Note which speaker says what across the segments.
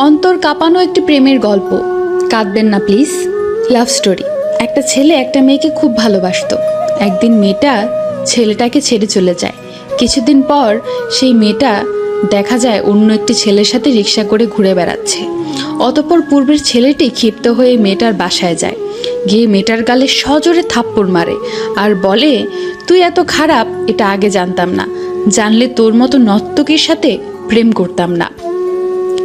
Speaker 1: অন্তর কাঁপানো একটি প্রেমের গল্প। কাঁদবেন না প্লিজ। Love story. একটা ছেলে একটা মেয়েকে খুব ভালোবাসতো। একদিন মেয়েটা ছেলেটাকে ছেড়ে চলে যায়। কিছুদিন পর সেই মেয়েটা দেখা যায় অন্য একটি ছেলের সাথে রিক্সা করে ঘুরে বেড়াচ্ছে। অতঃপর পূর্বের ছেলেটি ক্ষিপ্ত হয়ে মেয়েটার বাসায় যায়, গিয়ে মেয়েটার গালে সজোরে থাপ্পড় মারে আর বলে, তুই এত খারাপ এটা আগে জানতাম না, জানলে তোর মতো নর্তকীর সাথে প্রেম করতাম না,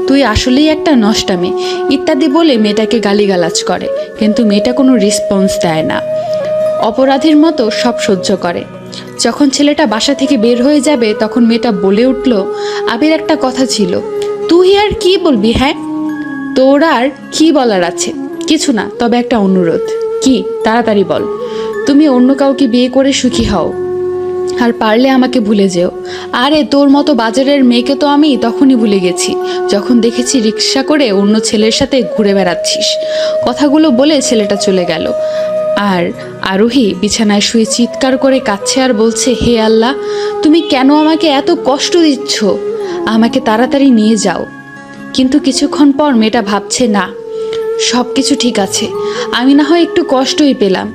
Speaker 1: তুই আসলেই একটা নষ্টা মেয়ে ইত্যাদি বলে মেয়েটাকে গালিগালাজ করে। কিন্তু মেয়েটা কোনো রেসপন্স দেয় না, অপরাধীর মতো সব সহ্য করে। যখন ছেলেটা বাসা থেকে বের হয়ে যাবে তখন মেয়েটা বলে উঠল, আবির একটা কথা ছিল, তুই আর কি বলবি? হ্যাঁ, তোর আর কি বলার আছে? কিছু না, তবে একটা অনুরোধ। কি? তাড়াতাড়ি বল। তুমি অন্য কাউকে বিয়ে করে সুখী হও, আর পারলে আমাকে ভুলে যেও। আরে তোর মতো বাজারের মেয়েকে তো আমি তখনই ভুলে গেছি যখন দেখেছি রিক্সা করে অন্য ছেলের সাথে ঘুরে বেড়াচ্ছিস। কথাগুলো বলে ছেলেটা চলে গেল। আর আরোহী বিছানায় শুয়ে চিৎকার করে কাঁদছে আর বলছে, হে আল্লাহ, তুমি কেন আমাকে এত কষ্ট দিচ্ছ? আমাকে তাড়াতাড়ি নিয়ে যাও। কিন্তু কিছুক্ষণ পর মেয়েটা ভাবছে, না, সব কিছু ঠিক আছে, আমি না হয় একটু কষ্টই পেলাম,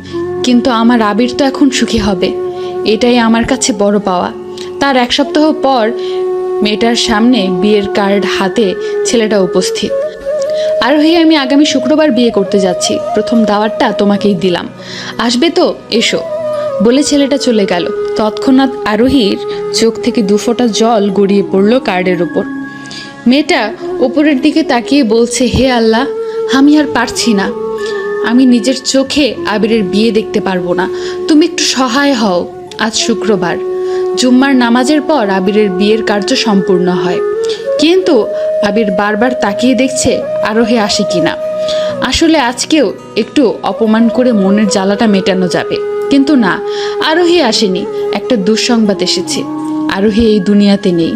Speaker 1: কিন্তু আমার আবির তো এখন সুখী হবে, এটাই আমার কাছে বড় পাওয়া। তার এক সপ্তাহ পর মেয়েটার সামনে বিয়ের কার্ড হাতে ছেলেটা উপস্থিত। আরোহী, আমি আগামী শুক্রবার বিয়ে করতে যাচ্ছি, প্রথম দাওয়াতটা তোমাকেই দিলাম, আসবে তো? এসো, বলে ছেলেটা চলে গেল। তৎক্ষণাৎ আরোহীর চোখ থেকে দুফোঁটা জল গড়িয়ে পড়ল কার্ডের উপর। মেয়েটা ওপরের দিকে তাকিয়ে বলছে, হে আল্লাহ, আমি আর পারছি না, আমি নিজের চোখে আবিরের বিয়ে দেখতে পারবো না, তুমি একটু সহায় হও। আজ শুক্রবার, জুম্মার নামাজের পর আবিরের বিয়ের কার্য সম্পূর্ণ হয়। কিন্তু আবির বারবার তাকিয়ে দেখছে আরোহী আসে কিনা। আসলে আজকেও একটু অপমান করে মনের জ্বালাটা মেটানো যাবে, কিন্তু না, আরোহী আসেনি। একটা দুঃসংবাদ এসেছে, আরোহী এই দুনিয়াতে নেই।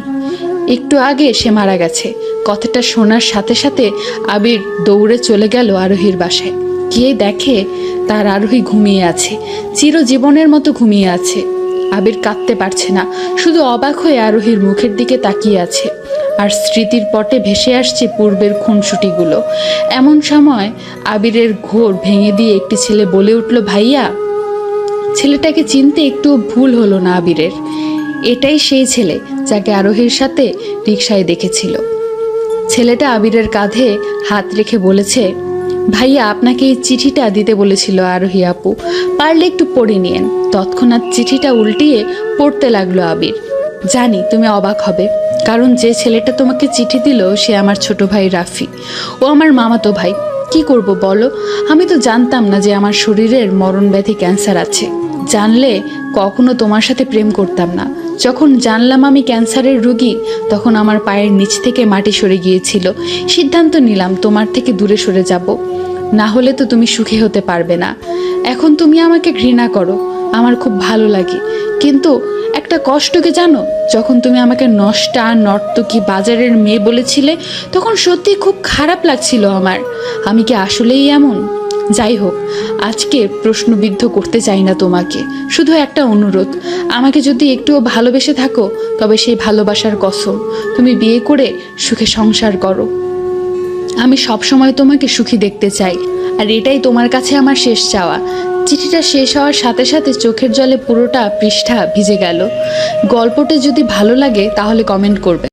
Speaker 1: একটু আগে সে মারা গেছে। কথাটা শোনার সাথে সাথে আবির দৌড়ে চলে গেল আরোহীর বাসায়। গিয়ে দেখে তার আরোহী ঘুমিয়ে আছে, চিরজীবনের মতো ঘুমিয়ে আছে। আবির কাঁদতে পারছে না, শুধু অবাক হয়ে আরোহীর মুখের দিকে তাকিয়ে আছে। আর স্মৃতির পটে ভেসে আসছে পূর্বের খুনসুটিগুলো। এমন সময় আবিরের ঘোর ভেঙে দিয়ে একটি ছেলে বলে উঠল, ভাইয়া। ছেলেটাকে চিনতে একটু ভুল হলো না আবিরের। এটাই সেই ছেলে যাকে আরোহীর সাথে রিকশায় দেখেছিল। ছেলেটা আবিরের কাঁধে হাত রেখে বলেছে, ভাইয়া, আপনাকে এই চিঠিটা দিতে বলেছিল আরোহী আপু, পারলে একটু পড়ে নিয়েন। তৎক্ষণাৎ চিঠিটা উল্টিয়ে পড়তে লাগলো আবির। জানি তুমি অবাক হবে, কারণ যে ছেলেটা তোমাকে চিঠি দিল সে আমার ছোট ভাই রাফি, ও আমার মামাতো ভাই। কি করব বলো, আমি তো জানতাম না যে আমার শরীরের মরণ ব্যাধি ক্যান্সার আছে। জানলে কখনো তোমার সাথে প্রেম করতাম না। যখন জানলাম আমি ক্যান্সারের রোগী, তখন আমার পায়ের নিচ থেকে মাটি সরে গিয়েছিল। সিদ্ধান্ত নিলাম তোমার থেকে দূরে সরে যাব, না হলে তো তুমি সুখী হতে পারবে না। এখন তুমি আমাকে ঘৃণা করো, আমার খুব ভালো লাগে, কিন্তু একটা কষ্টকে জানো, যখন তুমি আমাকে নষ্টা, নর্তকী, বাজারের মেয়ে বলেছিলে, তখন সত্যি খুব খারাপ লাগছিল আমার। আমি কি আসলেই এমন? যাই হোক, আজকে প্রশ্নবিদ্ধ করতে চাই না তোমাকে, শুধু একটা অনুরোধ, আমাকে যদি একটুও ভালোবেসে থাকো তবে সেই ভালোবাসার কসম, তুমি বিয়ে করে সুখে সংসার করো। আমি সবসময় তোমাকে সুখী দেখতে চাই, আর এটাই তোমার কাছে আমার শেষ চাওয়া। চিঠিটা শেষ হওয়ার সাথে সাথে চোখের জলে পুরোটা পৃষ্ঠা ভিজে গেল। গল্পটা যদি ভালো লাগে তাহলে কমেন্ট করবে।